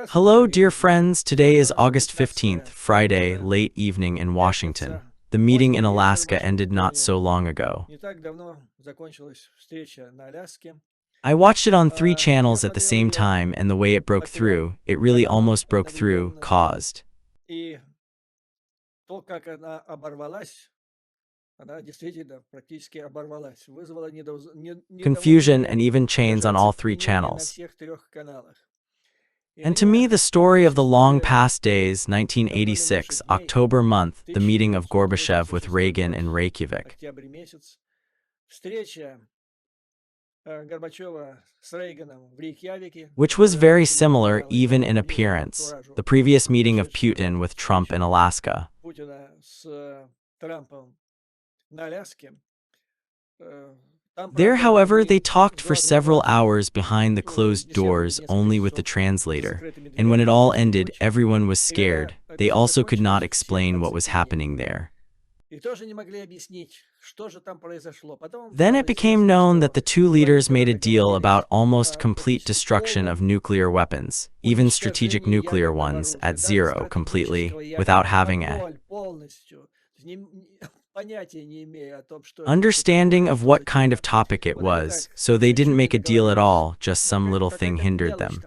Hello, dear friends. Today is August 15th, Friday, late evening in Washington. The meeting in Alaska ended not so long ago. I watched it on 3 channels at the same time, and the way it broke through, it really almost broke through, caused confusion and even chains on all 3 channels. And to me, the story of the long past days, 1986, October month, the meeting of Gorbachev with Reagan in Reykjavik, which was very similar even in appearance, the previous meeting of Putin with Trump in Alaska. There, however, they talked for several hours behind the closed doors only with the translator, and when it all ended, everyone was scared. They also could not explain what was happening there. Then it became known that the two leaders made a deal about almost complete destruction of nuclear weapons, even strategic nuclear ones, at zero completely, without having a understanding of what kind of topic it was, so they didn't make a deal at all, just some little thing hindered them.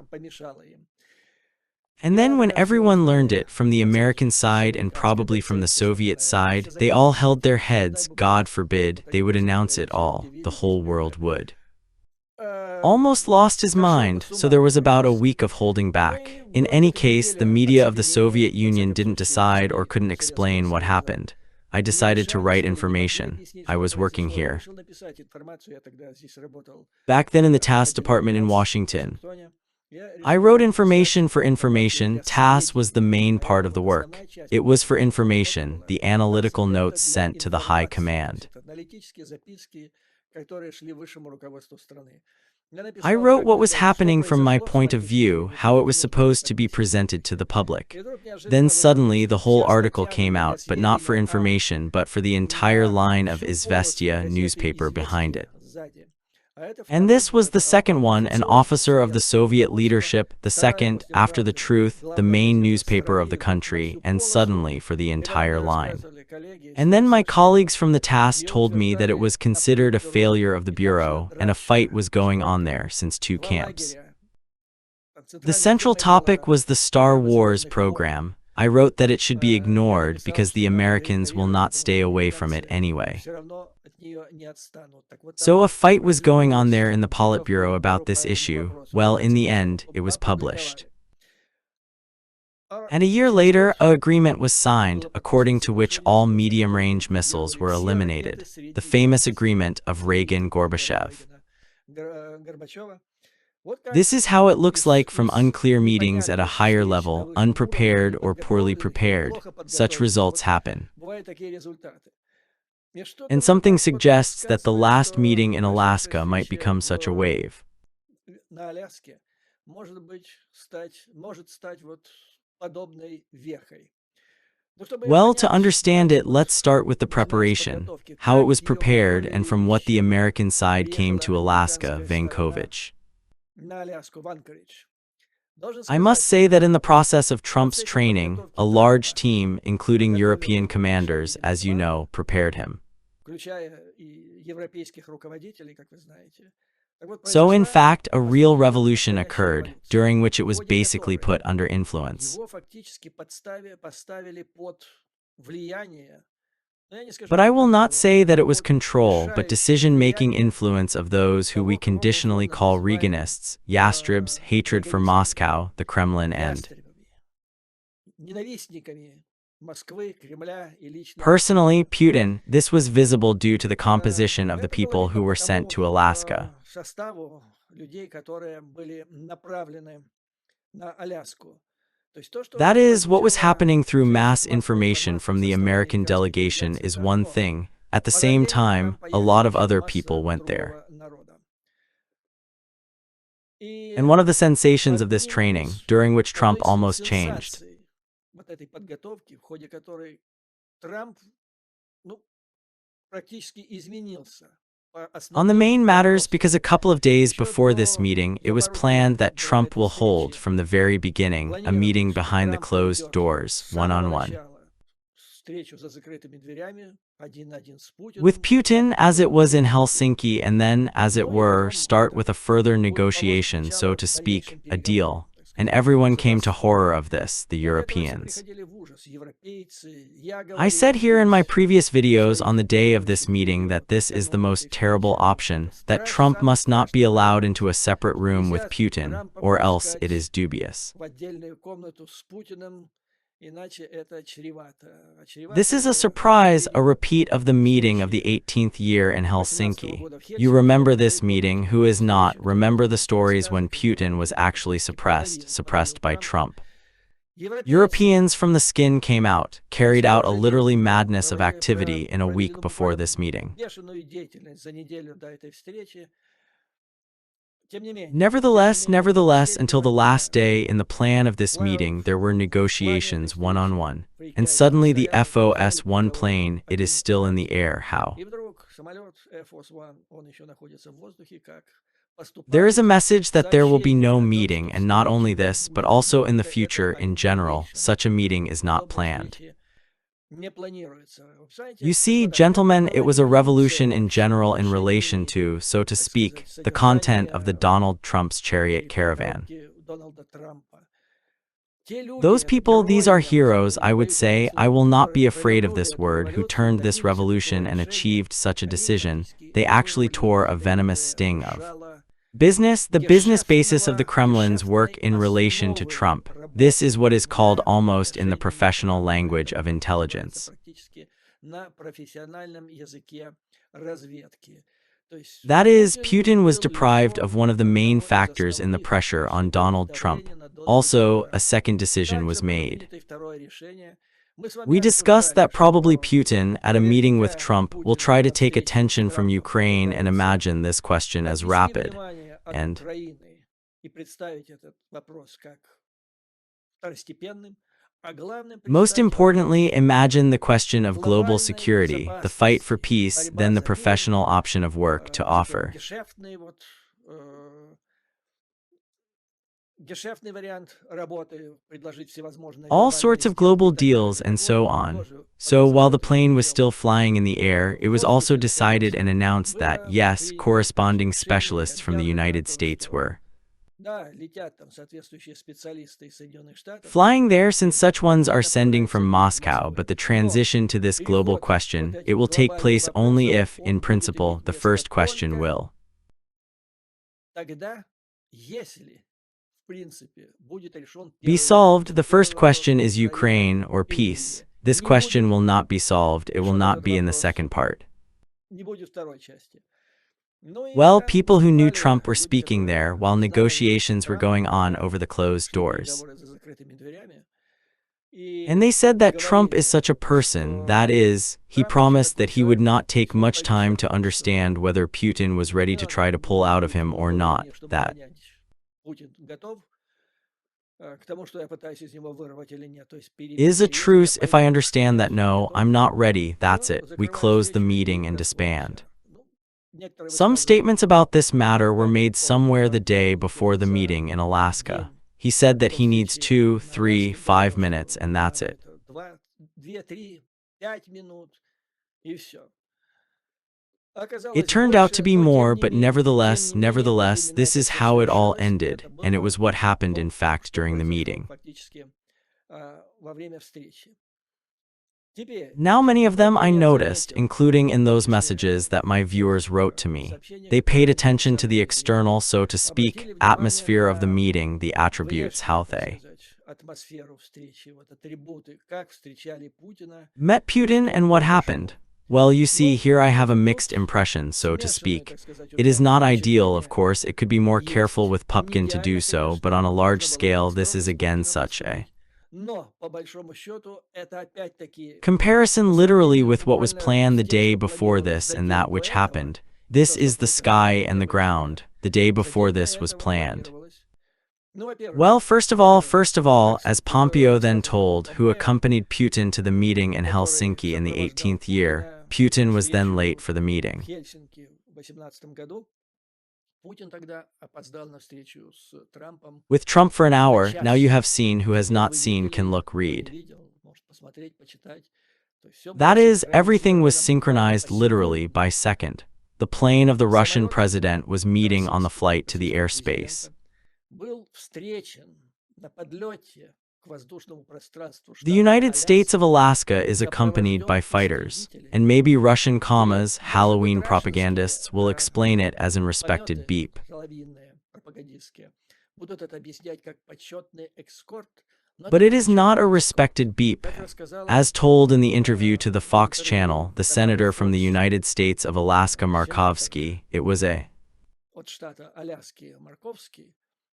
And then when everyone learned it, from the American side and probably from the Soviet side, they all held their heads. God forbid they would announce it all, the whole world would almost lost his mind, so there was about a week of holding back. In any case, the media of the Soviet Union didn't decide or couldn't explain what happened. I decided to write information. I was working here back then in the TASS department in Washington. I wrote information for information. TASS was the main part of the work. It was for information, the analytical notes sent to the high command. I wrote what was happening from my point of view, how it was supposed to be presented to the public. Then suddenly the whole article came out, but not for information, but for the entire line of Izvestia newspaper behind it. And this was the second one, an officer of the Soviet leadership, the second, after the Truth, the main newspaper of the country, and suddenly for the entire line. And then my colleagues from the TASS told me that it was considered a failure of the Bureau, and a fight was going on there since 2 camps. The central topic was the Star Wars program. I wrote that it should be ignored because the Americans will not stay away from it anyway. So a fight was going on there in the Politburo about this issue. Well, in the end, it was published. And a year later, an agreement was signed, according to which all medium-range missiles were eliminated, the famous agreement of Reagan-Gorbachev. This is how it looks like from unclear meetings at a higher level, unprepared or poorly prepared. Such results happen. And something suggests that the last meeting in Alaska might become such a wave. Well, to understand it, let's start with the preparation, how it was prepared, and from what the American side came to Alaska, Vankovich. I must say that in the process of Trump's training, a large team, including European commanders, as you know, prepared him. So in fact, a real revolution occurred, during which it was basically put under influence. But I will not say that it was control, but decision-making influence of those who we conditionally call Reaganists, Yastribs, hatred for Moscow, the Kremlin, and personally, Putin. This was visible due to the composition of the people who were sent to Alaska. That is, what was happening through mass information from the American delegation is one thing. At the same time, a lot of other people went there. And one of the sensations of this training, during which Trump almost changed, On the main matters, because a couple of days before this meeting, it was planned that Trump will hold, from the very beginning, a meeting behind the closed doors, one-on-one, with Putin, as it was in Helsinki, and then, as it were, start with a further negotiation, so to speak, a deal. And everyone came to horror of this, the Europeans. I said here in my previous videos on the day of this meeting that this is the most terrible option, that Trump must not be allowed into a separate room with Putin, or else it is dubious. This is a surprise, a repeat of the meeting of the 18th year in Helsinki. You remember this meeting, who is not, remember the stories when Putin was actually suppressed by Trump. Europeans from the skin came out, carried out a literally madness of activity in a week before this meeting. Nevertheless, until the last day in the plan of this meeting, there were negotiations one-on-one. And suddenly the FOS-1 plane, it is still in the air. How? There is a message that there will be no meeting, and not only this, but also in the future, in general, such a meeting is not planned. You see, gentlemen, it was a revolution in general in relation to, so to speak, the content of the Donald Trump's chariot caravan. Those people, these are heroes, I would say, I will not be afraid of this word, who turned this revolution and achieved such a decision. They actually tore a venomous sting of business, the business basis of the Kremlin's work in relation to Trump. This is what is called almost in the professional language of intelligence. That is, Putin was deprived of one of the main factors in the pressure on Donald Trump. Also, a second decision was made. We discussed that probably Putin, at a meeting with Trump, will try to take attention from Ukraine and imagine this question as rapid, and most importantly, imagine the question of global security, the fight for peace, then the professional option of work to offer. All sorts of global deals and so on. So while the plane was still flying in the air, it was also decided and announced that, yes, corresponding specialists from the United States were flying there, since such ones are sending from Moscow, but the transition to this global question, it will take place only if, in principle, the first question will be solved. The first question is Ukraine or peace. This question will not be solved, it will not be in the second part. Well, people who knew Trump were speaking there while negotiations were going on over the closed doors. And they said that Trump is such a person, that is, he promised that he would not take much time to understand whether Putin was ready to try to pull out of him or not, that is a truce if I understand that no, I'm not ready, that's it, we close the meeting and disband. Some statements about this matter were made somewhere the day before the meeting in Alaska. He said that he needs 2, 3, 5 minutes, and that's it. It turned out to be more, but nevertheless, this is how it all ended, and it was what happened in fact during the meeting. Now many of them I noticed, including in those messages that my viewers wrote to me. They paid attention to the external, so to speak, atmosphere of the meeting, the attributes, how they met Putin and what happened. Well, you see, here I have a mixed impression, so to speak. It is not ideal, of course, it could be more careful with Putin to do so, but on a large scale this is again such a comparison literally with what was planned the day before this and that which happened. This is the sky and the ground. The day before this was planned. Well, first of all, as Pompeo then told, who accompanied Putin to the meeting in Helsinki in the 18th year, Putin was then late for the meeting. With Trump for an hour, now you have seen who has not seen can look read. That is, everything was synchronized literally by second. The plane of the Russian president was meeting on the flight to the airspace. The United States of Alaska is accompanied by fighters, and maybe Russian commas, Halloween propagandists will explain it as in respected beep. But it is not a respected beep. As told in the interview to the Fox channel, the senator from the United States of Alaska Markovsky, it was a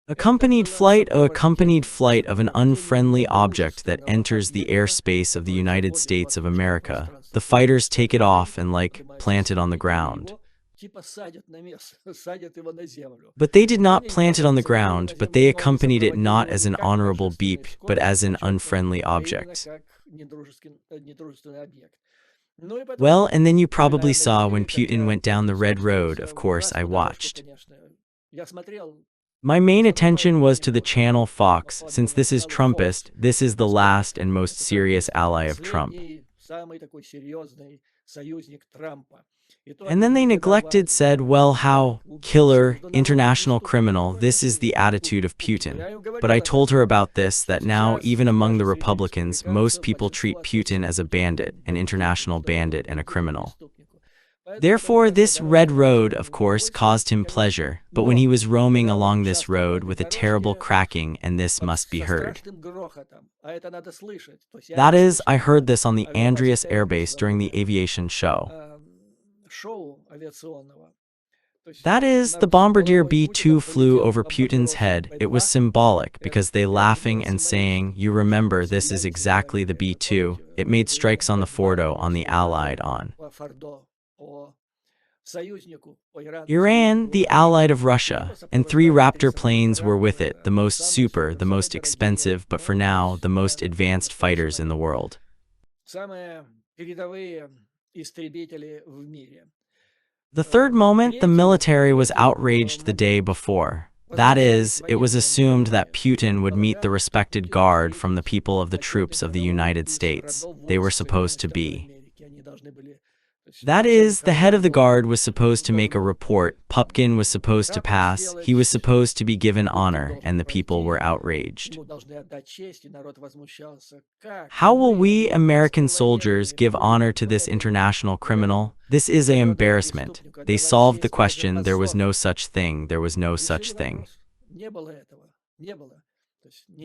accompanied flight of an unfriendly object that enters the airspace of the United States of America. The fighters take it off and plant it on the ground. But they did not plant it on the ground, but they accompanied it not as an honorable beep, but as an unfriendly object. Well, and then you probably saw when Putin went down the red road. Of course, I watched. My main attention was to the channel Fox, since this is Trumpist, this is the last and most serious ally of Trump. And then they said, well, how, killer, international criminal, this is the attitude of Putin. But I told her about this, that now, even among the Republicans, most people treat Putin as a bandit, an international bandit and a criminal. Therefore, this red road, of course, caused him pleasure, but when he was roaming along this road with a terrible cracking, and this must be heard. That is, I heard this on the Andreas Air Base during the aviation show. That is, the Bombardier B-2 flew over Putin's head. It was symbolic because they laughing and saying, you remember this is exactly the B-2. It made strikes on the Fordo on the Allied on Iran, the allied of Russia, and 3 Raptor planes were with it, the most super, the most expensive, but for now, the most advanced fighters in the world. The third moment, the military was outraged the day before. That is, it was assumed that Putin would meet the respected guard from the people of the troops of the United States. They were supposed to be. That is, the head of the guard was supposed to make a report, Putin was supposed to pass, he was supposed to be given honor, and the people were outraged. How will we, American soldiers, give honor to this international criminal? This is an embarrassment. They solved the question, there was no such thing, there was no such thing.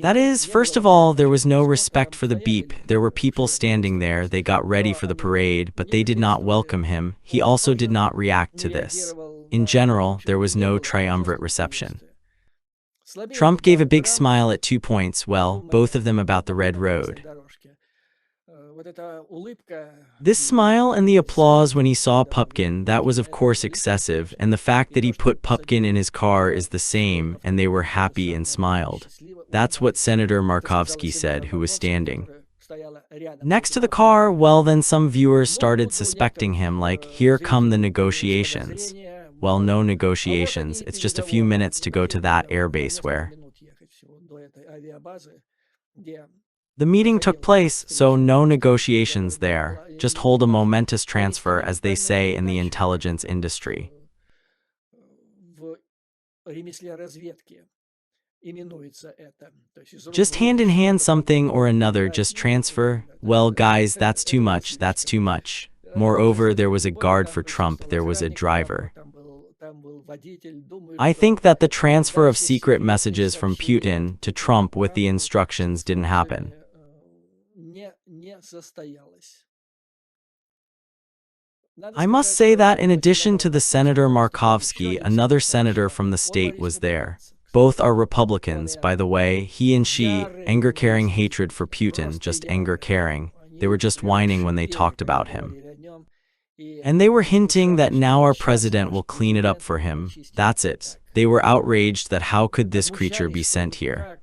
That is, first of all, there was no respect for the beep. There were people standing there, they got ready for the parade, but they did not welcome him. He also did not react to this. In general, there was no triumvirate reception. Trump gave a big smile at 2 points, well, both of them about the red road. This smile and the applause when he saw Putin, that was of course excessive, and the fact that he put Putin in his car is the same, and they were happy and smiled. That's what Senator Markovsky said, who was standing next to the car. Well, then some viewers started suspecting him, here come the negotiations. Well, no negotiations, it's just a few minutes to go to that airbase where the meeting took place, so no negotiations there. Just hold a momentous transfer, as they say in the intelligence industry. Just hand in hand something or another, just transfer. Well, guys, that's too much, that's too much. Moreover, there was a guard for Trump, there was a driver. I think that the transfer of secret messages from Putin to Trump with the instructions didn't happen. I must say that in addition to the Senator Markovsky, another senator from the state was there. Both are Republicans, by the way, he and she, anger-carrying hatred for Putin, just anger-carrying. They were just whining when they talked about him. And they were hinting that now our president will clean it up for him. That's it. They were outraged that how could this creature be sent here?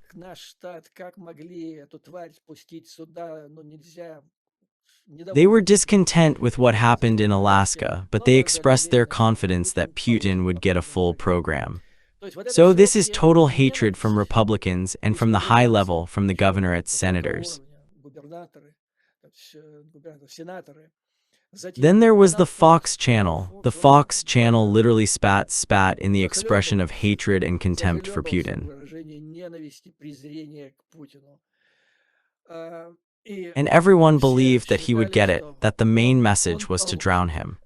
They were discontent with what happened in Alaska, but they expressed their confidence that Putin would get a full program. So this is total hatred from Republicans and from the high level, from the governorate's senators. Then there was the Fox channel. The Fox channel literally spat in the expression of hatred and contempt for Putin. And everyone believed that he would get it, that the main message was to drown him.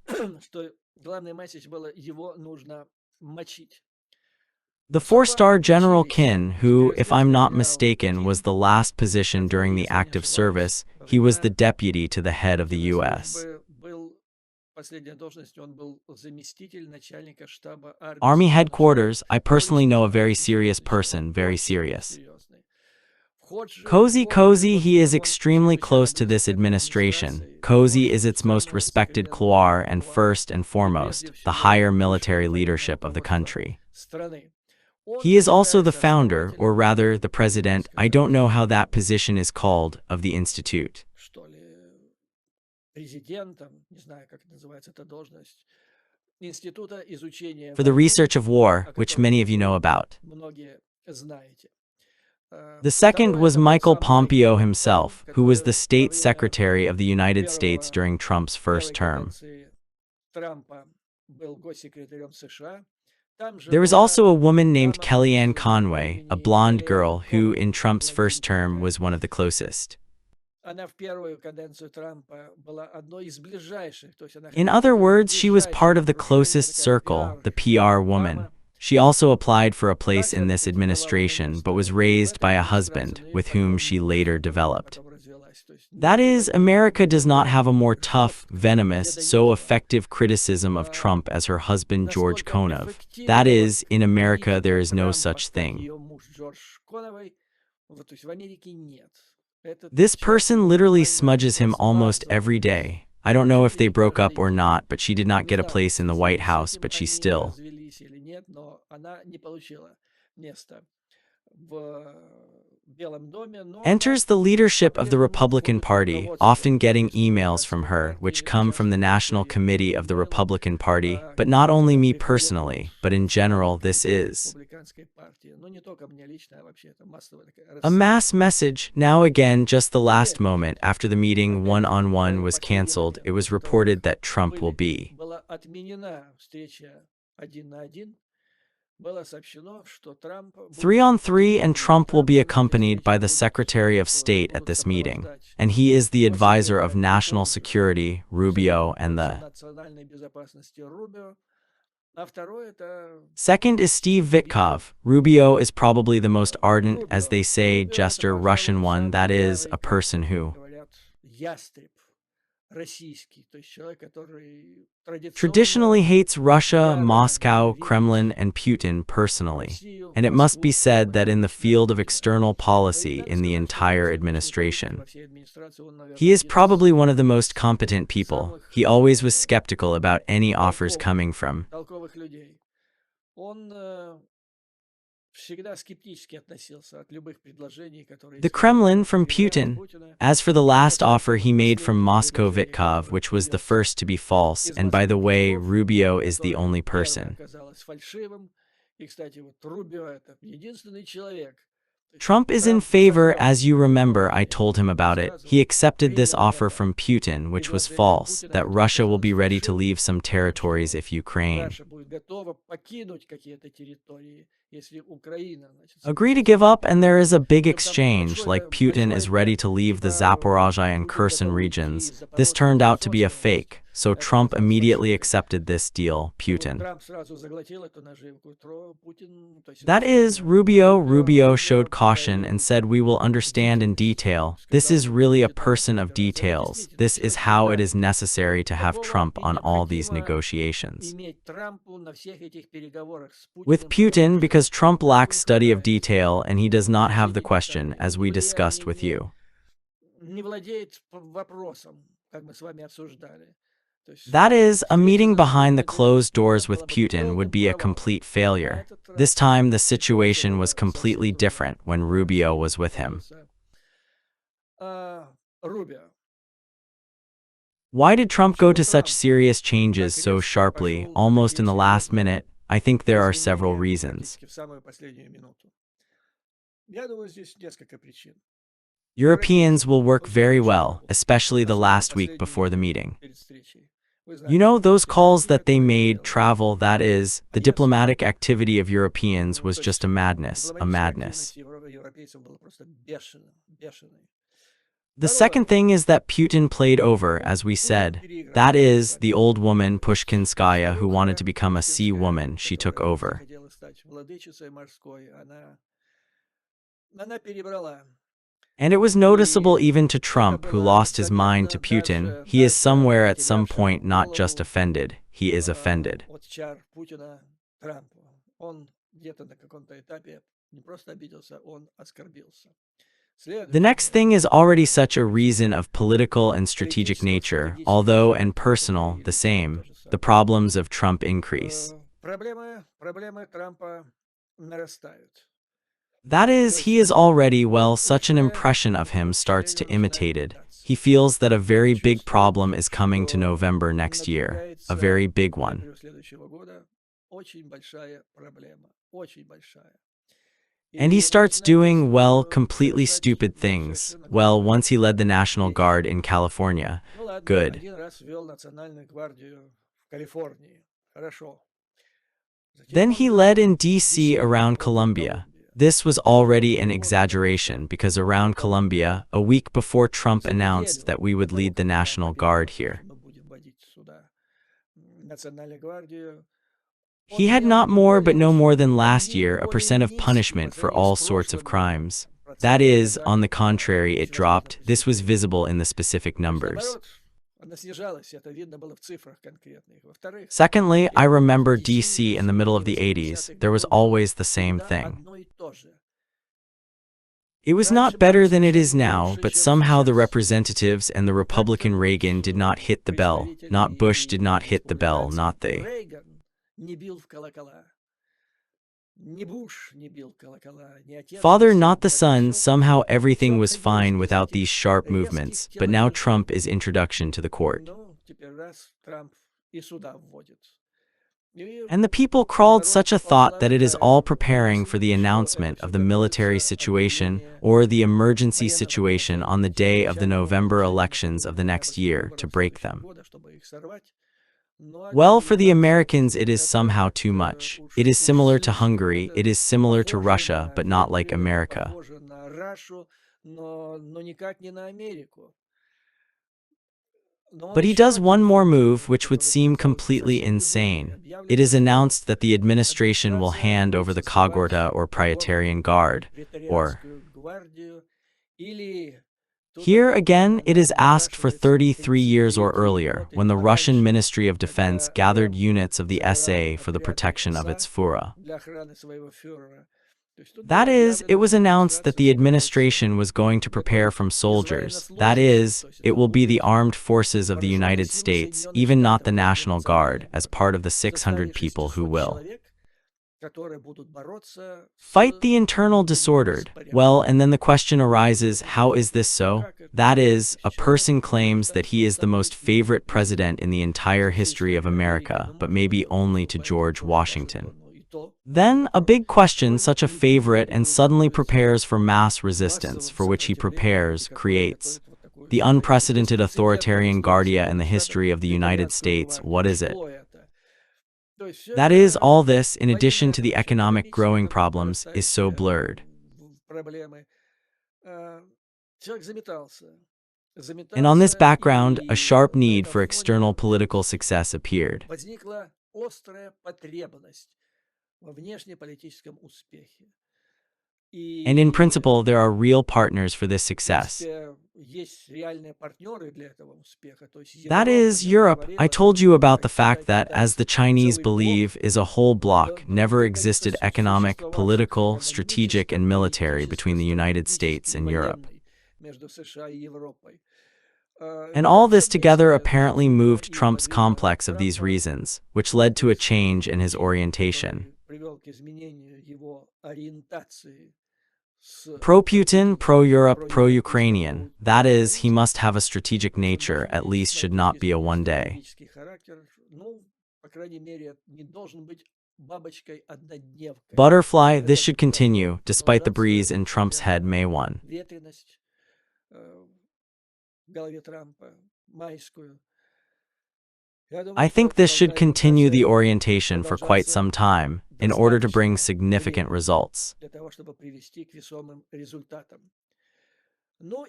The four-star General Kin, who, if I'm not mistaken, was the last position during the active service, he was the deputy to the head of the U.S. Army headquarters, I personally know a very serious person, very serious. Cozy, he is extremely close to this administration. Cozy is its most respected couloir and first and foremost, the higher military leadership of the country. He is also the founder, or rather the president, I don't know how that position is called, of the institute. For the research of war, which many of you know about. The second was Michael Pompeo himself, who was the State Secretary of the United States during Trump's first term. There was also a woman named Kellyanne Conway, a blonde girl who, in Trump's first term, was one of the closest. In other words, she was part of the closest circle, the PR woman. She also applied for a place in this administration, but was raised by a husband, with whom she later developed. That is, America does not have a more tough, venomous, so effective criticism of Trump as her husband George Konov. That is, in America there is no such thing. This person literally smudges him almost every day. I don't know if they broke up or not, but she did not get a place in the White House, but she still enters the leadership of the Republican Party, often getting emails from her, which come from the National Committee of the Republican Party, but not only me personally, but in general this is a mass message. Now again, just the last moment after the meeting one-on-one was cancelled, it was reported that Trump will be 3-on-3 and Trump will be accompanied by the Secretary of State at this meeting, and he is the advisor of national security, Rubio, and the second is Steve Witkoff. Rubio is probably the most ardent, as they say, jester Russian one, that is, a person who traditionally hates Russia, Moscow, Kremlin, and Putin personally. And it must be said that in the field of external policy in the entire administration, he is probably one of the most competent people. He always was skeptical about any offers coming from the Kremlin from Putin. As for the last offer he made from Moscow, Witkoff, which was the first to be false, and by the way, Rubio is the only person. Trump is in favor, as you remember I told him about it. He accepted this offer from Putin, which was false, that Russia will be ready to leave some territories if Ukraine agree to give up, and there is a big exchange, like Putin is ready to leave the Zaporozhye and Kherson regions. This turned out to be a fake, so Trump immediately accepted this deal, Putin. That is, Rubio showed caution and said we will understand in detail. This is really a person of details. This is how it is necessary to have Trump on all these negotiations with Putin, because Trump lacks study of detail and he does not have the question, as we discussed with you. That is, a meeting behind the closed doors with Putin would be a complete failure. This time the situation was completely different when Rubio was with him. Why did Trump go to such serious changes so sharply, almost in the last minute? I think there are several reasons. Europeans will work very well, especially the last week before the meeting. You know, those calls that they made, travel, that is, the diplomatic activity of Europeans was just a madness, a madness. The second thing is that Putin played over, as we said. That is, the old woman Pushkinskaya who wanted to become a sea woman, she took over. And it was noticeable even to Trump, who lost his mind to Putin. He is somewhere at some point not just offended, he is offended. The next thing is already such a reason of political and strategic nature, although and personal, the same. The problems of Trump increase. That is, he is already, well, such an impression of him starts to imitate it. He feels that a very big problem is coming to November next year, a very big one. And he starts doing, well, completely stupid things. Well, once he led the National Guard in California. Good. Then he led in D.C. around Columbia. This was already an exaggeration because around Columbia, a week before Trump announced that we would lead the National Guard here. He had not more but no more than last year a % of punishment for all sorts of crimes. That is, on the contrary, it dropped. This was visible in the specific numbers. Secondly, I remember DC in the middle of the 80s, there was always the same thing. It was not better than it is now, but somehow the representatives and the Republican Reagan did not hit the bell, not Bush did not hit the bell, not they. Father, not the son, somehow everything was fine without these sharp movements, but now Trump is introduction to the court. And the people crawled such a thought that it is all preparing for the announcement of the military situation or the emergency situation on the day of the November elections of the next year to break them. Well, for the Americans it is somehow too much. It is similar to Hungary, it is similar to Russia, but not like America. But he does one more move which would seem completely insane. It is announced that the administration will hand over the Kogorta or Praetorian Guard, or... Here again, it is asked for 33 years or earlier, when the Russian Ministry of Defense gathered units of the SA for the protection of its Führer. That is, it was announced that the administration was going to prepare from soldiers. That is, it will be the armed forces of the United States, even not the National Guard, as part of the 600 people who will fight the internal disordered. Well, and then the question arises, how is this so? That is, a person claims that he is the most favorite president in the entire history of America, but maybe only to George Washington. Then, a big question, such a favorite, and suddenly prepares for mass resistance, for which he prepares, creates. The unprecedented authoritarian Guardia in the history of the United States, what is it? That is, all this, in addition to the economic growing problems, is so blurred. And on this background, a sharp need for external political success appeared. And in principle, there are real partners for this success. That is, Europe. I told you about the fact that, as the Chinese believe, is a whole bloc, never existed economic, political, strategic, and military between the United States and Europe. And all this together apparently moved Trump's complex of these reasons, which led to a change in his orientation. Pro-Putin, pro-Europe, pro-Ukrainian. That is, he must have a strategic nature, at least should not be a one-day. Butterfly, this should continue, despite the breeze in Trump's head May 1. I think this should continue the orientation for quite some time, in order to bring significant results.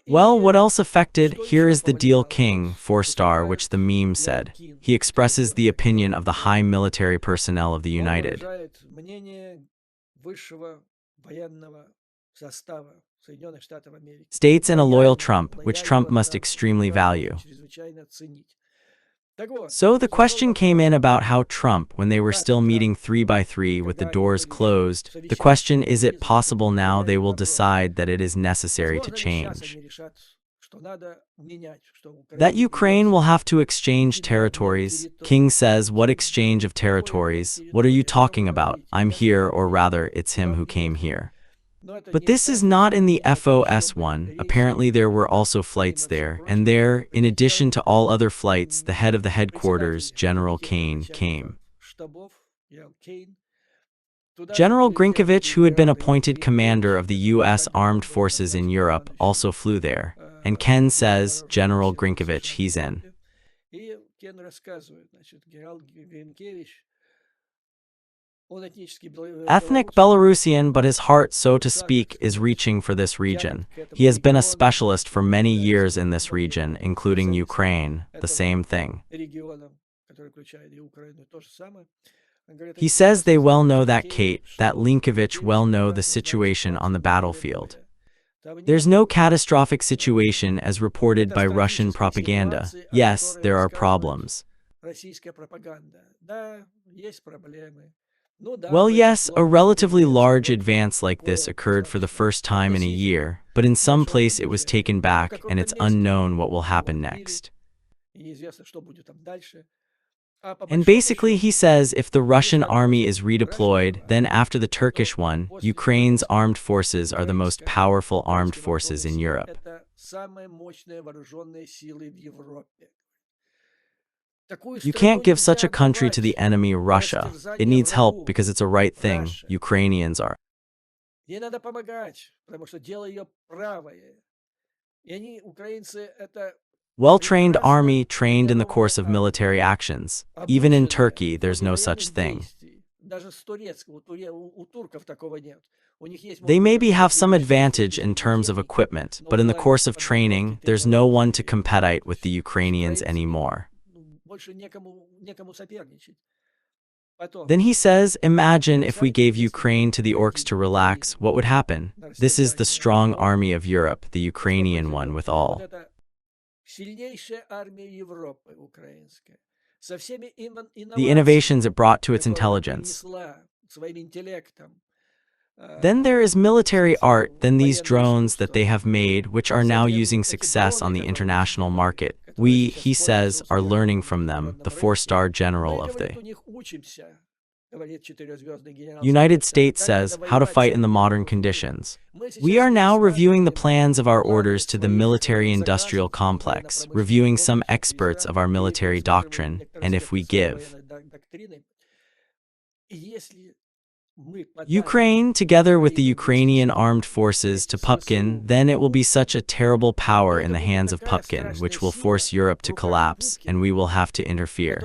Well, what else affected? Here is the deal King, 4-star, which the meme said. He expresses the opinion of the high military personnel of the United States and a loyal Trump, which Trump must extremely value. So the question came in about how Trump, when they were still meeting 3 by 3 with the doors closed, the question, is it possible now they will decide that it is necessary to change? That Ukraine will have to exchange territories. King says, what exchange of territories? What are you talking about? I'm here, or rather, it's him who came here. But this is not in the FOS1. Apparently there were also flights there, and there, in addition to all other flights, the head of the headquarters, General Kane, came. General Grinkovich, who had been appointed commander of the U.S. Armed Forces in Europe, also flew there. And Ken says, General Grinkovich, he's in. Ethnic Belarusian, but his heart, so to speak, is reaching for this region. He has been a specialist for many years in this region, including Ukraine, the same thing. He says they well know that Kate, that Linkovich well know the situation on the battlefield. There's no catastrophic situation as reported by Russian propaganda. Yes, there are problems. Well, yes, a relatively large advance like this occurred for the first time in a year, but in some place it was taken back, and it's unknown what will happen next. And basically he says if the Russian army is redeployed, then after the Turkish one, Ukraine's armed forces are the most powerful armed forces in Europe. You can't give such a country to the enemy, Russia. It needs help because it's a right thing. Ukrainians are. Well-trained army, trained in the course of military actions. Even in Turkey, there's no such thing. They maybe have some advantage in terms of equipment, but in the course of training, there's no one to compete with the Ukrainians anymore. Then he says, imagine if we gave Ukraine to the orcs to relax, what would happen? This is the strong army of Europe, the Ukrainian one with all. The innovations it brought to its intelligence. Then there is military art, then these drones that they have made, which are now using success on the international market. We, he says, are learning from them, the 4-star general of the United States says, how to fight in the modern conditions. We are now reviewing the plans of our orders to the military-industrial complex, reviewing some experts of our military doctrine, and if we give Ukraine, together with the Ukrainian armed forces, to Putin, then it will be such a terrible power in the hands of Putin, which will force Europe to collapse, and we will have to interfere.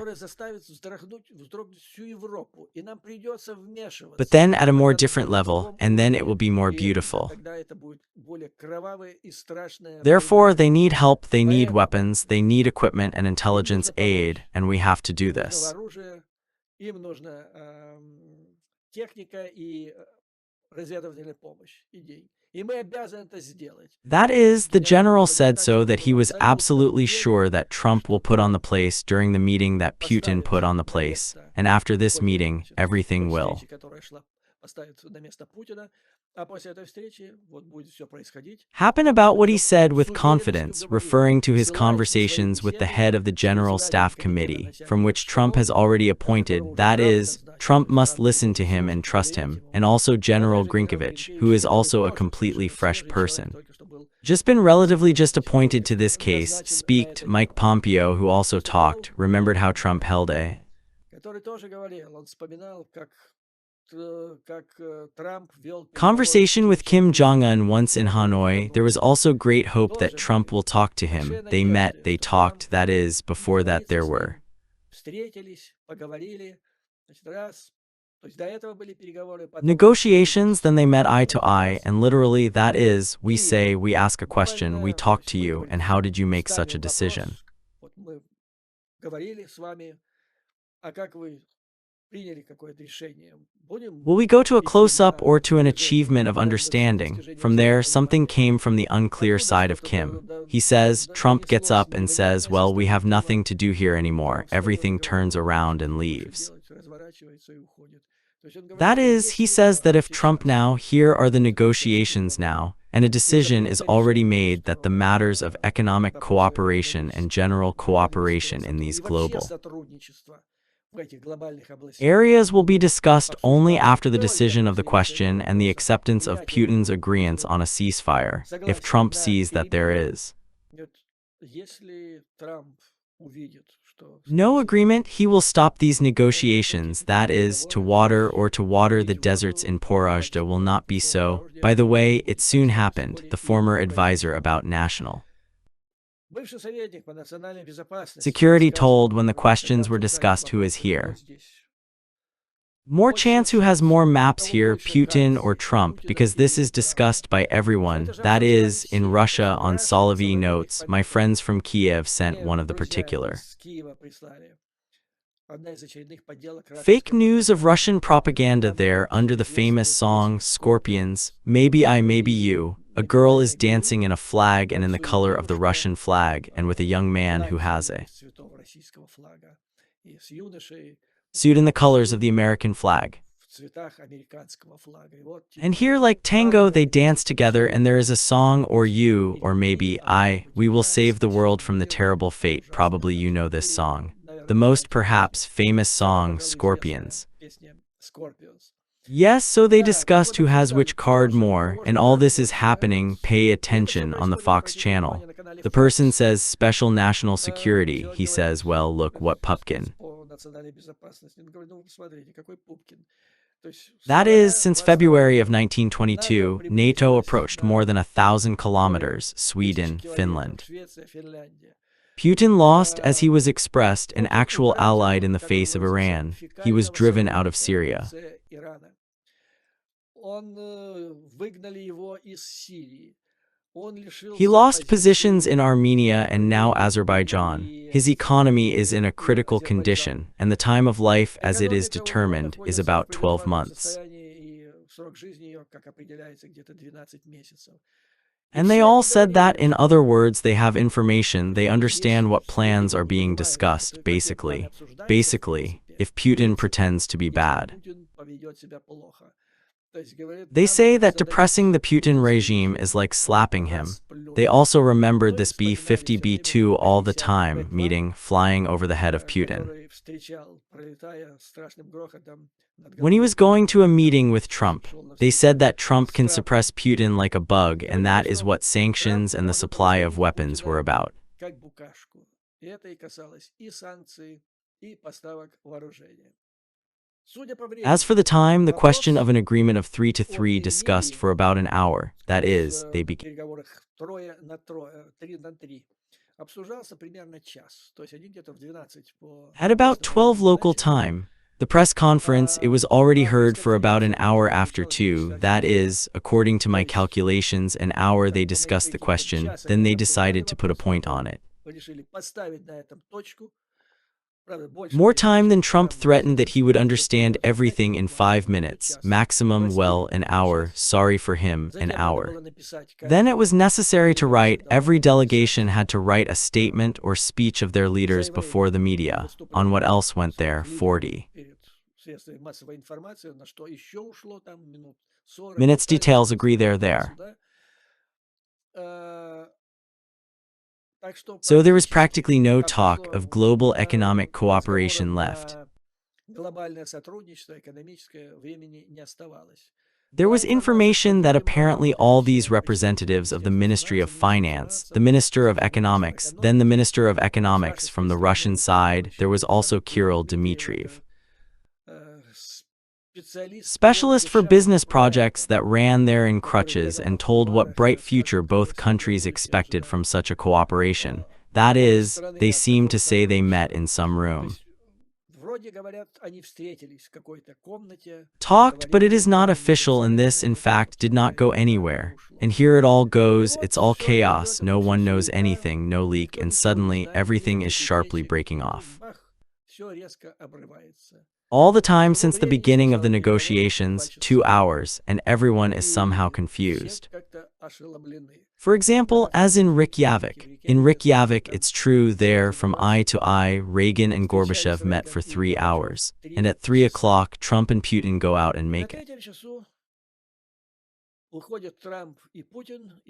But then at a more different level, and then it will be more beautiful. Therefore, they need help, they need weapons, they need equipment and intelligence aid, and we have to do this. That is, the general said so that he was absolutely sure that Trump will put on the place during the meeting that Putin put on the place, and after this meeting, everything will. Happen about what he said with confidence, referring to his conversations with the head of the General Staff Committee, from which Trump has already appointed, that is, Trump must listen to him and trust him, and also General Grinkovich, who is also a completely fresh person. Just been relatively just appointed to this case, speaked Mike Pompeo, who also talked, remembered how Trump held a conversation with Kim Jong-un once in Hanoi. There was also great hope that Trump will talk to him. They met, they talked, that is, before that there were negotiations, then they met eye to eye, and literally, that is, we say, we ask a question, we talk to you, and how did you make such a decision? Will we go to a close-up or to an achievement of understanding? From there, something came from the unclear side of Kim. He says, Trump gets up and says, well, we have nothing to do here anymore. Everything turns around and leaves. That is, he says that if Trump now, here are the negotiations now, and a decision is already made that the matters of economic cooperation and general cooperation in these global areas will be discussed only after the decision of the question and the acceptance of Putin's agreements on a ceasefire, if Trump sees that there is no agreement, he will stop these negotiations, that is, to water the deserts in Porajda will not be so. By the way, it soon happened, the former advisor about national security told when the questions were discussed who is here. More chance who has more maps here, Putin or Trump, because this is discussed by everyone, that is, in Russia on Solovey notes, my friends from Kiev sent one of the particular fake news of Russian propaganda there under the famous song, Scorpions, Maybe I, Maybe You. A girl is dancing in a flag and in the color of the Russian flag, and with a young man who has a suit in the colors of the American flag. And here, like Tango, they dance together, and there is a song, or you, or maybe I, we will save the world from the terrible fate. Probably you know this song. The most perhaps famous song, Scorpions. Yes, so they discussed who has which card more, and all this is happening, pay attention, on the Fox channel. The person says special national security. He says, well, look what Pupkin. That is, since February of 1922, NATO approached more than 1,000 kilometers, Sweden, Finland. Putin lost, as he was expressed, an actual ally in the face of Iran. He was driven out of Syria. He lost positions in Armenia and now Azerbaijan. His economy is in a critical condition, and the time of life as it is determined is about 12 months. And they all said that, in other words, they have information, they understand what plans are being discussed, basically, if Putin pretends to be bad. They say that depressing the Putin regime is like slapping him. They also remembered this B-50B-2 all the time, meeting, flying over the head of Putin. When he was going to a meeting with Trump, they said that Trump can suppress Putin like a bug, and that is what sanctions and the supply of weapons were about. As for the time, the question of an agreement of 3-3 discussed for about an hour. That is, they began at about 12 local time. The press conference, it was already heard for about an hour after 2, that is, according to my calculations, an hour they discussed the question, then they decided to put a point on it. More time than Trump threatened that he would understand everything in 5 minutes, maximum, well, an hour, sorry for him, an hour. Then it was necessary to write, every delegation had to write a statement or speech of their leaders before the media, on what else went there, 40. Minutes details agree they're there. So there was practically no talk of global economic cooperation left. There was information that apparently all these representatives of the Ministry of Finance, the Minister of Economics, then the Minister of Economics from the Russian side, there was also Kirill Dmitriev, specialist for business projects that ran there in crutches and told what bright future both countries expected from such a cooperation. That is, they seemed to say they met in some room. Talked, but it is not official, and this, in fact, did not go anywhere. And here it all goes, it's all chaos, no one knows anything, no leak, and suddenly everything is sharply breaking off. All the time since the beginning of the negotiations, 2 hours, and everyone is somehow confused. For example, as in Reykjavik. In Reykjavik, it's true there, from eye to eye, Reagan and Gorbachev met for 3 hours. And at 3 o'clock, Trump and Putin go out and make it.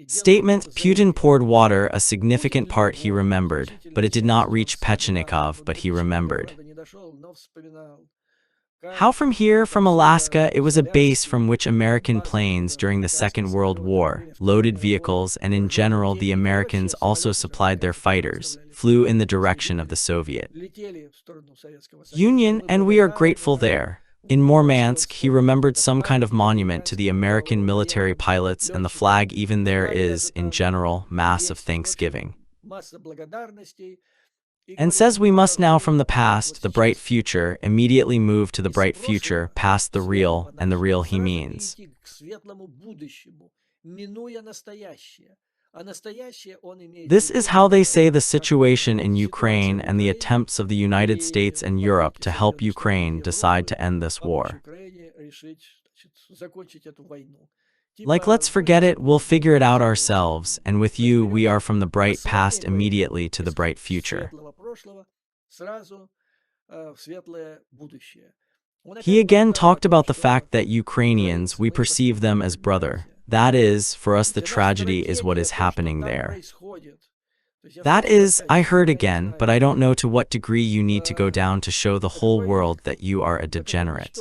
Statement: Putin poured water, a significant part he remembered, but it did not reach Pechenikov, but he remembered. How from here, from Alaska, it was a base from which American planes during the Second World War, loaded vehicles, and in general the Americans also supplied their fighters, flew in the direction of the Soviet Union, and we are grateful there. In Murmansk, he remembered some kind of monument to the American military pilots, and the flag even there is, in general, mass of thanksgiving. And says we must now from the past, the bright future, immediately move to the bright future, past the real, and the real he means. This is how they say the situation in Ukraine and the attempts of the United States and Europe to help Ukraine decide to end this war. Like, let's forget it, we'll figure it out ourselves, and with you we are from the bright past immediately to the bright future. He again talked about the fact that Ukrainians, we perceive them as brother. That is, for us the tragedy is what is happening there. That is, I heard again, but I don't know to what degree you need to go down to show the whole world that you are a degenerate.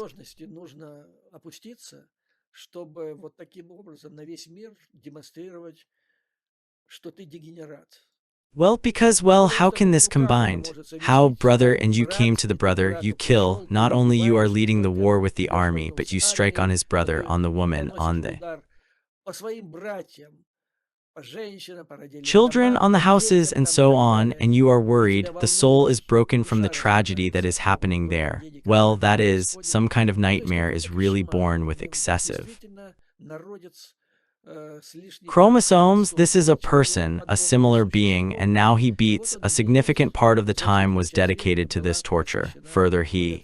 Well, because, well, how can this combined? How, brother, and you came to the brother, you kill, not only you are leading the war with the army, but you strike on his brother, on the woman, on the children, on the houses, and so on, and you are worried, the soul is broken from the tragedy that is happening there. Well, that is, some kind of nightmare is really born with excessive chromosomes. This is a person, a similar being, and now he beats, a significant part of the time was dedicated to this torture. Further, he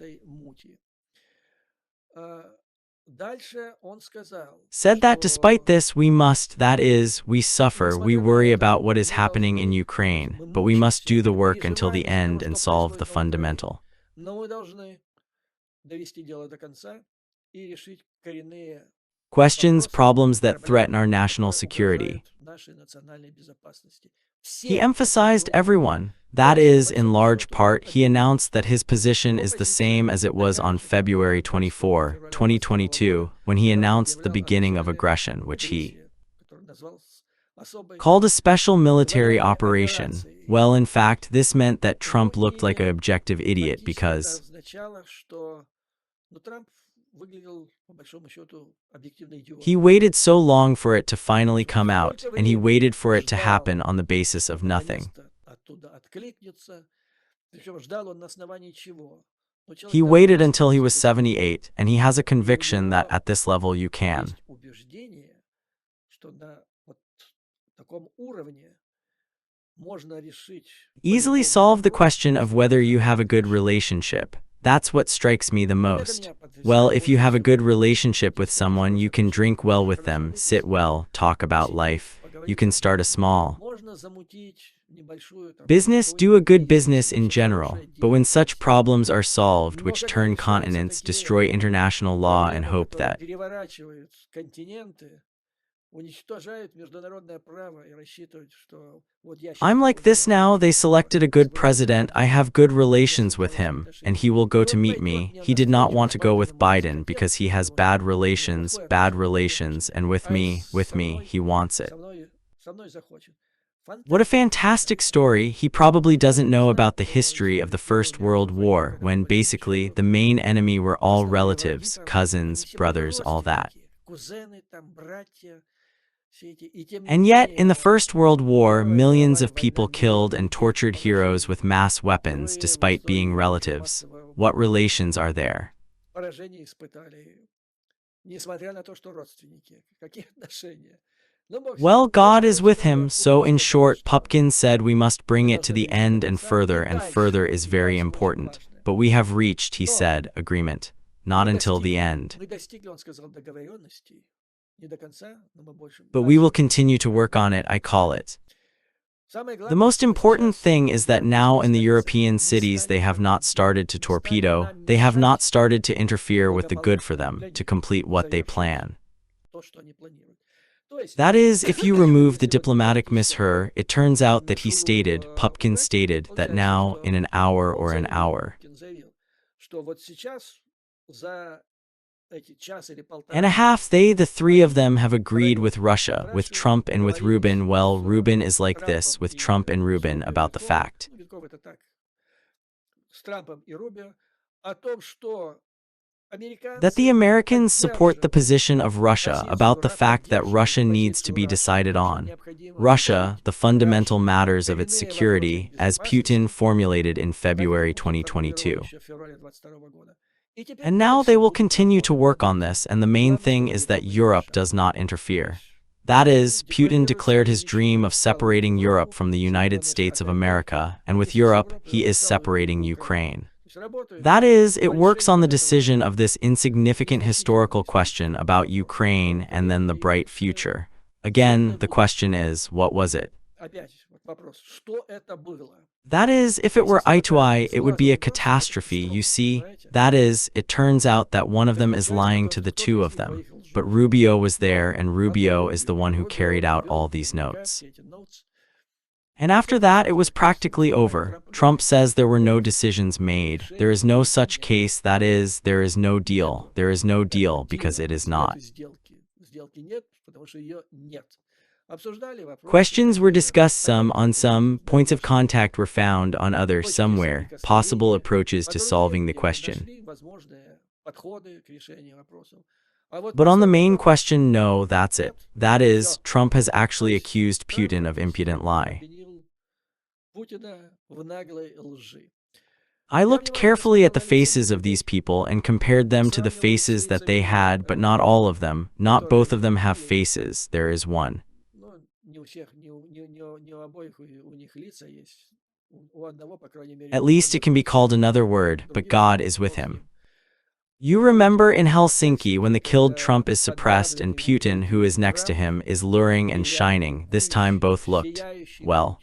said that despite this we must, that is, we suffer, we worry about what is happening in Ukraine, but we must do the work until the end and solve the fundamental questions, problems that threaten our national security. He emphasized everyone. That is, in large part, he announced that his position is the same as it was on February 24, 2022, when he announced the beginning of aggression, which he called a special military operation. Well, in fact, this meant that Trump looked like an objective idiot because he waited so long for it to finally come out, and he waited for it to happen on the basis of nothing. He waited until he was 78, and he has a conviction that at this level you can easily solve the question of whether you have a good relationship. That's what strikes me the most. Well, if you have a good relationship with someone, you can drink well with them, sit well, talk about life. You can start a small Business do a good business in general, but when such problems are solved which turn continents, destroy international law and hope that I'm like this now, they selected a good president, I have good relations with him, and he will go to meet me. He did not want to go with Biden because he has bad relations, and with me, he wants it. What a fantastic story. He probably doesn't know about the history of the First World War, when basically the main enemy were all relatives, cousins, brothers, all that. And yet, in the First World War, millions of people killed and tortured heroes with mass weapons despite being relatives. What relations are there? Well, God is with him, so in short, Pumpkin said we must bring it to the end and further is very important. But we have reached, he said, agreement. Not until the end. But we will continue to work on it, I call it. The most important thing is that now in the European cities they have not started to torpedo, they have not started to interfere with the good for them, to complete what they plan. That is, if you remove the diplomatic misher, it turns out that he stated, Pumpkin stated, that now, in an hour or an hour and a half, the three of them have agreed with Russia, with Trump and with Rubin. Well, Rubin is like this, with Trump and Rubin, about the fact that the Americans support the position of Russia about the fact that Russia needs to be decided on. Russia, the fundamental matters of its security, as Putin formulated in February 2022. And now they will continue to work on this, and the main thing is that Europe does not interfere. That is, Putin declared his dream of separating Europe from the United States of America, and with Europe, he is separating Ukraine. That is, it works on the decision of this insignificant historical question about Ukraine and then the bright future. Again, the question is, what was it? That is, if it were eye to eye, it would be a catastrophe, you see. That is, it turns out that one of them is lying to the two of them. But Rubio was there, and Rubio is the one who carried out all these notes. And after that, it was practically over. Trump says there were no decisions made. There is no such case, that is, there is no deal. There is no deal because it is not. Questions were discussed some on some, points of contact were found on others somewhere, possible approaches to solving the question. But on the main question, no, that's it. That is, Trump has actually accused Putin of impudent lie. I looked carefully at the faces of these people and compared them to the faces that they had, but not all of them, not both of them have faces, there is one. At least it can be called another word, but God is with him. You remember in Helsinki when the killed Trump is suppressed and Putin, who is next to him, is luring and shining. This time both looked, well.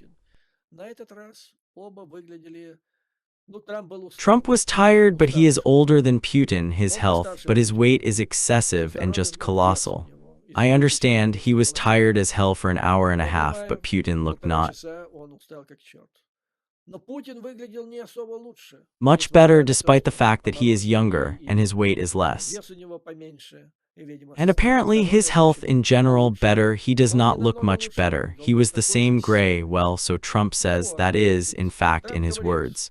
Trump was tired, but he is older than Putin, his health, but his weight is excessive and just colossal. I understand he was tired as hell for an hour and a half, but Putin looked not much better, despite the fact that he is younger and his weight is less. And apparently his health in general better, he does not look much better. He was the same gray, well, so Trump says that is, in fact, in his words.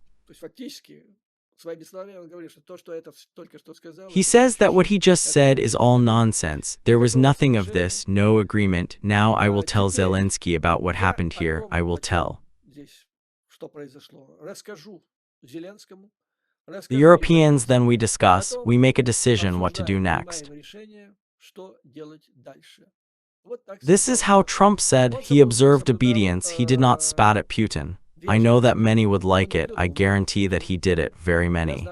He says that what he just said is all nonsense. There was nothing of this, no agreement. Now I will tell Zelensky about what happened here. I will tell the Europeans, then we discuss, we make a decision what to do next. This is how Trump said. He observed obedience. He did not spat at Putin. I know that many would like it. I guarantee that he did it, very many.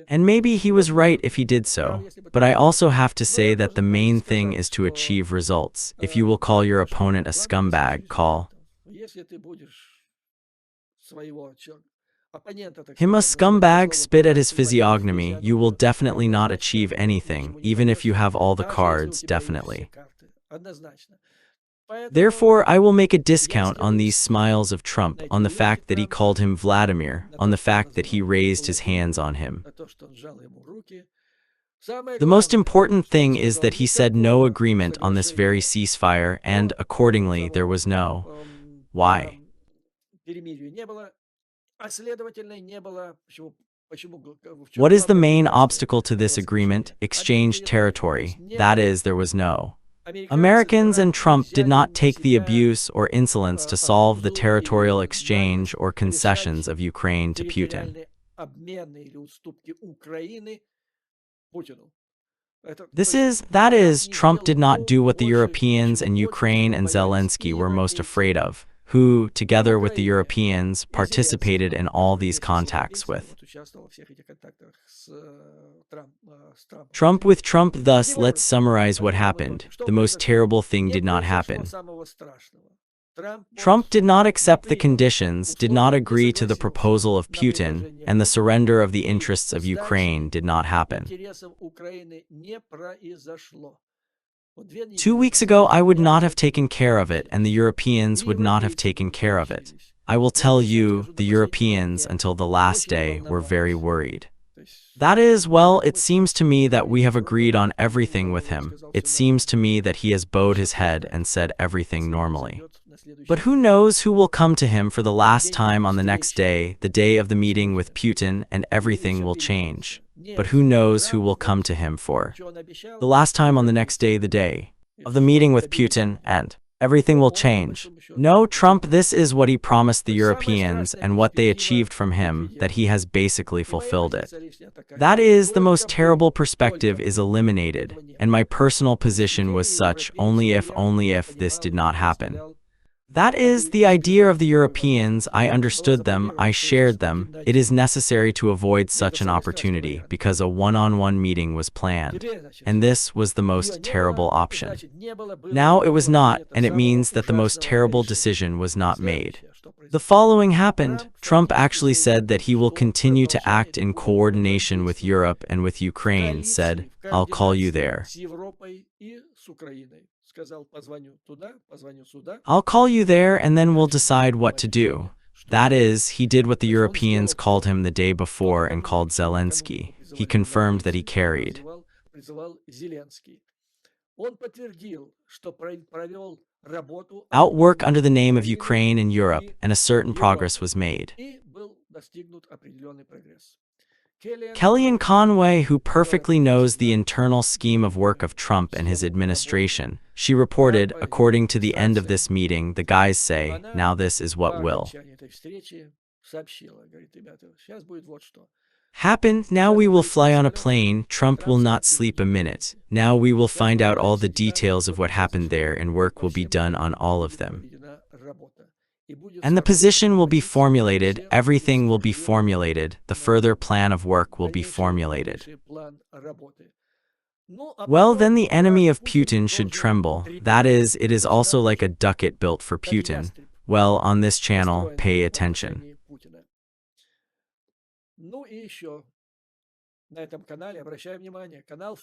And maybe he was right if he did so, but I also have to say that the main thing is to achieve results. If you will call your opponent a scumbag, call him a scumbag, spit at his physiognomy, you will definitely not achieve anything, even if you have all the cards, definitely. Therefore, I will make a discount on these smiles of Trump, on the fact that he called him Vladimir, on the fact that he raised his hands on him. The most important thing is that he said no agreement on this very ceasefire, and, accordingly, there was no. Why? What is the main obstacle to this agreement? Exchange territory. That is, there was no. Americans and Trump did not take the abuse or insolence to solve the territorial exchange or concessions of Ukraine to Putin. That is, Trump did not do what the Europeans and Ukraine and Zelensky were most afraid of, who, together with the Europeans, participated in all these contacts with Trump. Thus, let's summarize what happened. The most terrible thing did not happen. Trump did not accept the conditions, did not agree to the proposal of Putin, and the surrender of the interests of Ukraine did not happen. 2 weeks ago, I would not have taken care of it, and the Europeans would not have taken care of it. I will tell you, the Europeans, until the last day, were very worried. That is, well, it seems to me that we have agreed on everything with him. It seems to me that he has bowed his head and said everything normally. But who knows who will come to him for the last time on the next day, the day of the meeting with Putin, and everything will change. But who knows who will come to him for the last time on the next day, the day of the meeting with Putin, and everything will change. No, Trump, this is what he promised the Europeans and what they achieved from him, that he has basically fulfilled it. That is, the most terrible perspective is eliminated, and my personal position was such, only if this did not happen. That is, the idea of the Europeans, I understood them, I shared them. It is necessary to avoid such an opportunity, because a one-on-one meeting was planned, and this was the most terrible option. Now it was not, and it means that the most terrible decision was not made. The following happened. Trump actually said that he will continue to act in coordination with Europe and with Ukraine, said, "I'll call you there. I'll call you there and then we'll decide what to do." That is, he did what the Europeans called him the day before and called Zelensky. He confirmed that he carried out work under the name of Ukraine and Europe, and a certain progress was made. Kellyanne Conway, who perfectly knows the internal scheme of work of Trump and his administration, she reported, according to the end of this meeting, the guys say, now this is what will happen. Now we will fly on a plane. Trump will not sleep a minute. Now we will find out all the details of what happened there, and work will be done on all of them. And the position will be formulated, everything will be formulated, the further plan of work will be formulated. Well, then the enemy of Putin should tremble. That is, it is also like a ducat built for Putin. Well, on this channel, pay attention.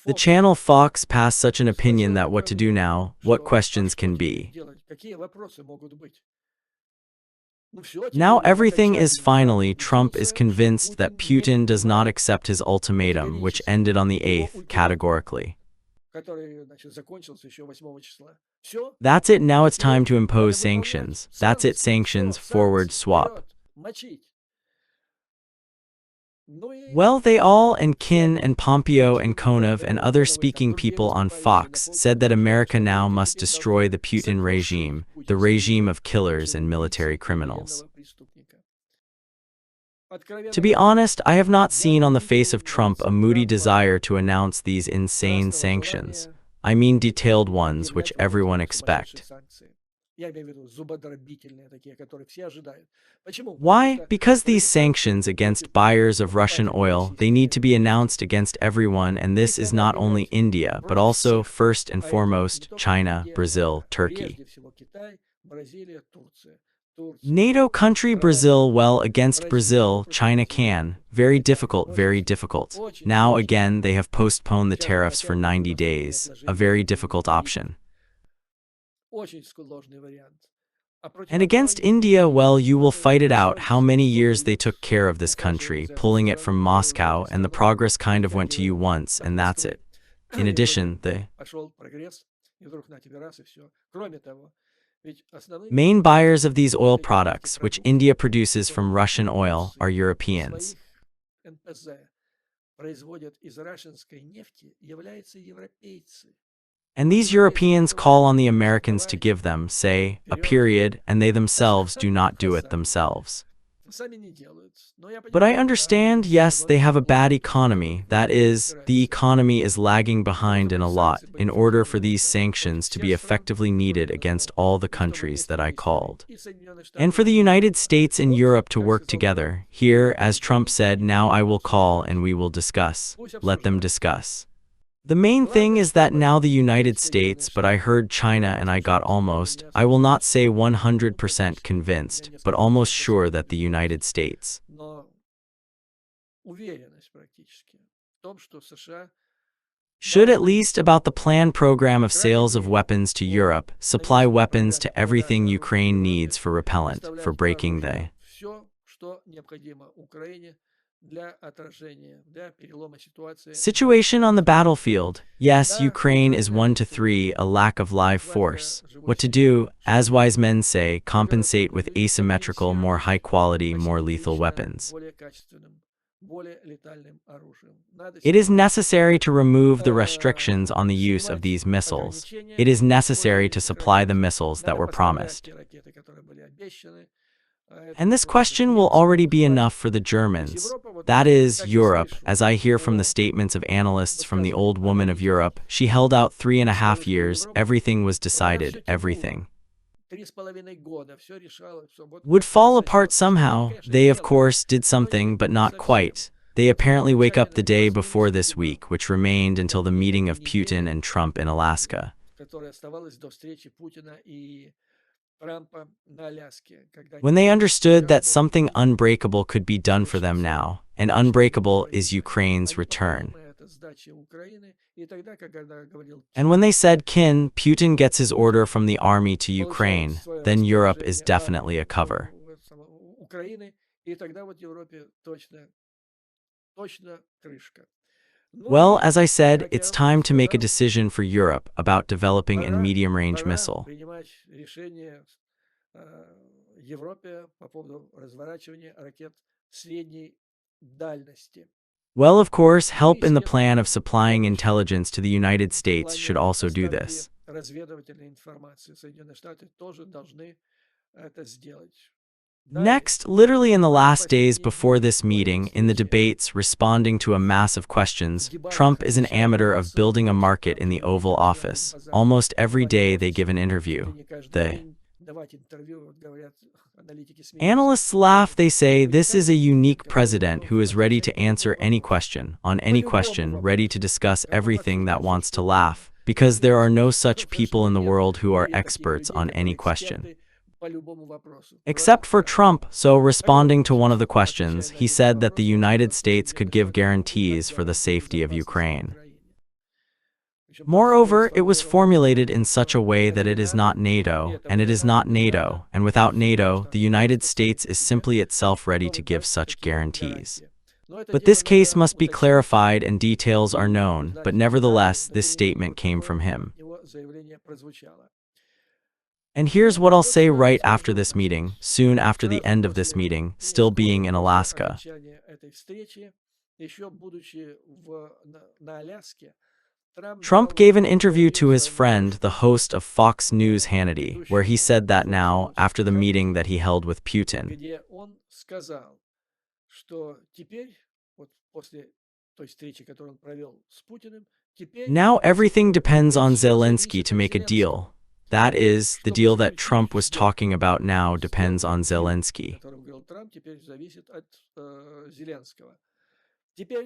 The channel Fox passed such an opinion that what to do now, what questions can be. Now everything is finally, Trump is convinced that Putin does not accept his ultimatum, which ended on the 8th, categorically. That's it, now it's time to impose sanctions. That's it, sanctions, forward, swap. Well, they all, and Kin and Pompeo and Konov and other speaking people on Fox, said that America now must destroy the Putin regime, the regime of killers and military criminals. To be honest, I have not seen on the face of Trump a moody desire to announce these insane sanctions. I mean detailed ones which everyone expects. Why? Because these sanctions against buyers of Russian oil, they need to be announced against everyone, and this is not only India, but also, first and foremost, China, Brazil, Turkey. NATO country Brazil, well, against Brazil, China can. Very difficult, very difficult. Now again, they have postponed the tariffs for 90 days. A very difficult option. And against India, well, you will fight it out. How many years they took care of this country, pulling it from Moscow, and the progress kind of went to you once, and that's it. In addition, the main buyers of these oil products, which India produces from Russian oil, are Europeans. And these Europeans call on the Americans to give them, say, a period, and they themselves do not do it themselves. But I understand, yes, they have a bad economy. That is, the economy is lagging behind in a lot, in order for these sanctions to be effectively needed against all the countries that I called. And for the United States and Europe to work together. Here, as Trump said, now I will call and we will discuss. Let them discuss. The main thing is that now the United States, but I heard China and I got almost, I will not say 100% convinced, but almost sure that the United States should, at least about the planned program of sales of weapons to Europe, supply weapons to everything Ukraine needs for repellent, for breaking the situation on the battlefield. Yes, Ukraine is 1 to 3, a lack of live force. What to do? As wise men say, compensate with asymmetrical, more high-quality, more lethal weapons. It is necessary to remove the restrictions on the use of these missiles. It is necessary to supply the missiles that were promised. And this question will already be enough for the Germans. That is, Europe, as I hear from the statements of analysts from the old woman of Europe. She held out 3.5 years, everything was decided, everything would fall apart somehow. They, of course, did something, but not quite. They apparently wake up the day before this week, which remained until the meeting of Putin and Trump in Alaska. When they understood that something unbreakable could be done for them now, and unbreakable is Ukraine's return. And when they said, Putin gets his order from the army to Ukraine, then Europe is definitely a cover. Well, as I said, it's time to make a decision for Europe about developing a medium-range missile. Well, of course, help in the plan of supplying intelligence to the United States should also do this. Next, literally in the last days before this meeting, in the debates responding to a mass of questions, Trump is an amateur of building a market in the Oval Office. Almost every day they give an interview. The analysts laugh. They say this is a unique president who is ready to answer any question, on any question, ready to discuss everything that wants to laugh, because there are no such people in the world who are experts on any question. Except for Trump. So, responding to one of the questions, he said that the United States could give guarantees for the safety of Ukraine. Moreover, it was formulated in such a way that it is not NATO, and it is not NATO, and without NATO, the United States is simply itself ready to give such guarantees. But this case must be clarified and details are known, but nevertheless, this statement came from him. And here's what I'll say right after this meeting, soon after the end of this meeting, still being in Alaska. Trump gave an interview to his friend, the host of Fox News Hannity, where he said that now, after the meeting that he held with Putin, now everything depends on Zelensky to make a deal. That is, the deal that Trump was talking about now depends on Zelensky.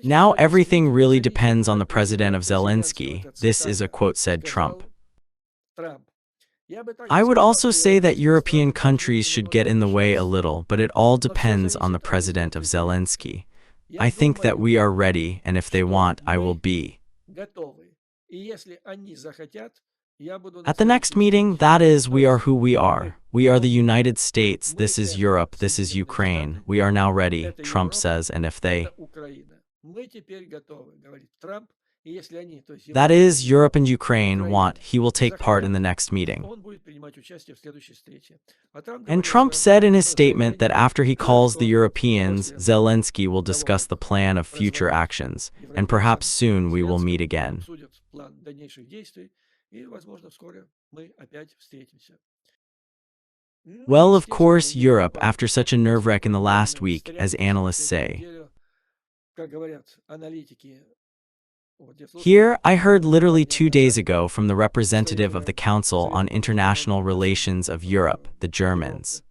Now everything really depends on the president of Zelensky. This is a quote, said Trump. I would also say that European countries should get in the way a little, but it all depends on the president of Zelensky. I think that we are ready, and if they want, I will be. At the next meeting, that is, we are who we are. We are the United States, this is Europe, this is Ukraine. We are now ready, Trump says, and if they... That is, Europe and Ukraine want, he will take part in the next meeting. And Trump said in his statement that after he calls the Europeans, Zelensky will discuss the plan of future actions, and perhaps soon we will meet again. Well, of course, Europe, after such a nerve-wreck in the last week, as analysts say. Here, I heard literally 2 days ago from the representative of the Council on International Relations of Europe, the Germans.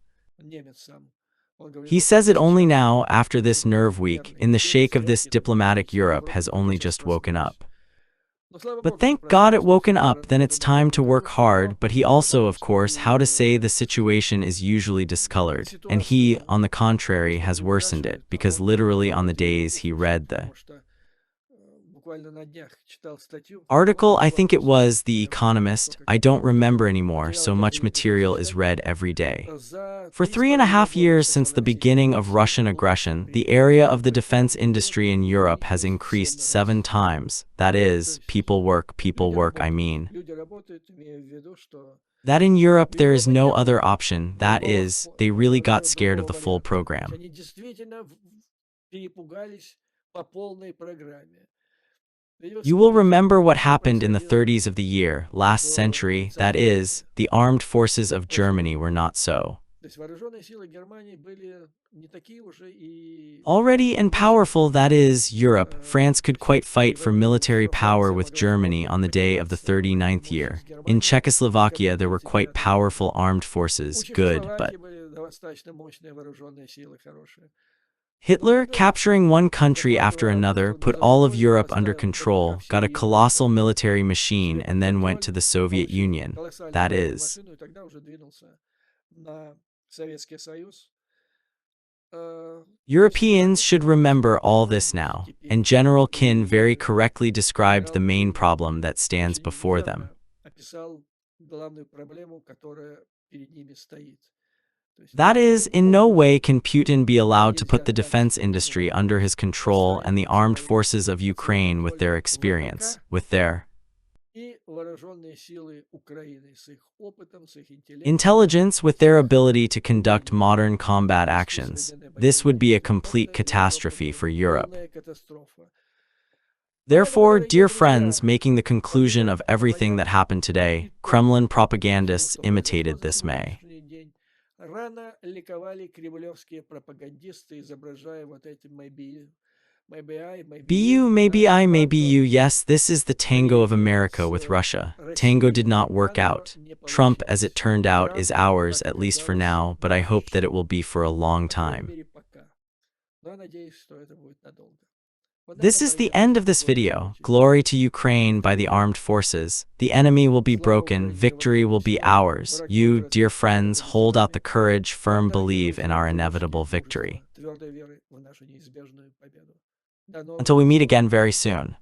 He says it only now, after this nerve week, in the shake of this diplomatic Europe has only just woken up. But thank God it woken up, then it's time to work hard, but he also, of course, how to say the situation is usually discolored, and he, on the contrary, has worsened it, because literally on the days he read the article, I think it was The Economist, I don't remember anymore, so much material is read every day. For 3.5 years since the beginning of Russian aggression, the area of the defense industry in Europe has increased 7 times. That is, people work, I mean. That in Europe there is no other option, that is, they really got scared of the full program. You will remember what happened in the 30s of the year, last century, that is, the armed forces of Germany were not so already and powerful, that is, Europe. France could quite fight for military power with Germany on the day of the 39th year. In Czechoslovakia there were quite powerful armed forces, good, but Hitler, capturing one country after another, put all of Europe under control, got a colossal military machine, and then went to the Soviet Union. That is. Europeans should remember all this now, and General Kin very correctly described the main problem that stands before them. That is, in no way can Putin be allowed to put the defense industry under his control and the armed forces of Ukraine with their experience, with their intelligence, with their ability to conduct modern combat actions. This would be a complete catastrophe for Europe. Therefore, dear friends, making the conclusion of everything that happened today, Kremlin propagandists imitated this May. Рано ликовали кремлевские пропагандисты, изображая вот эти maybe you, maybe I, maybe you. Yes, this is the tango of America with Russia. Tango did not work out. Trump, as it turned out, is ours, at least for now, but I hope that it will be for a long time. This is the end of this video. Glory to Ukraine by the armed forces. The enemy will be broken, victory will be ours. You, dear friends, hold out the courage, firm believe in our inevitable victory. Until we meet again very soon.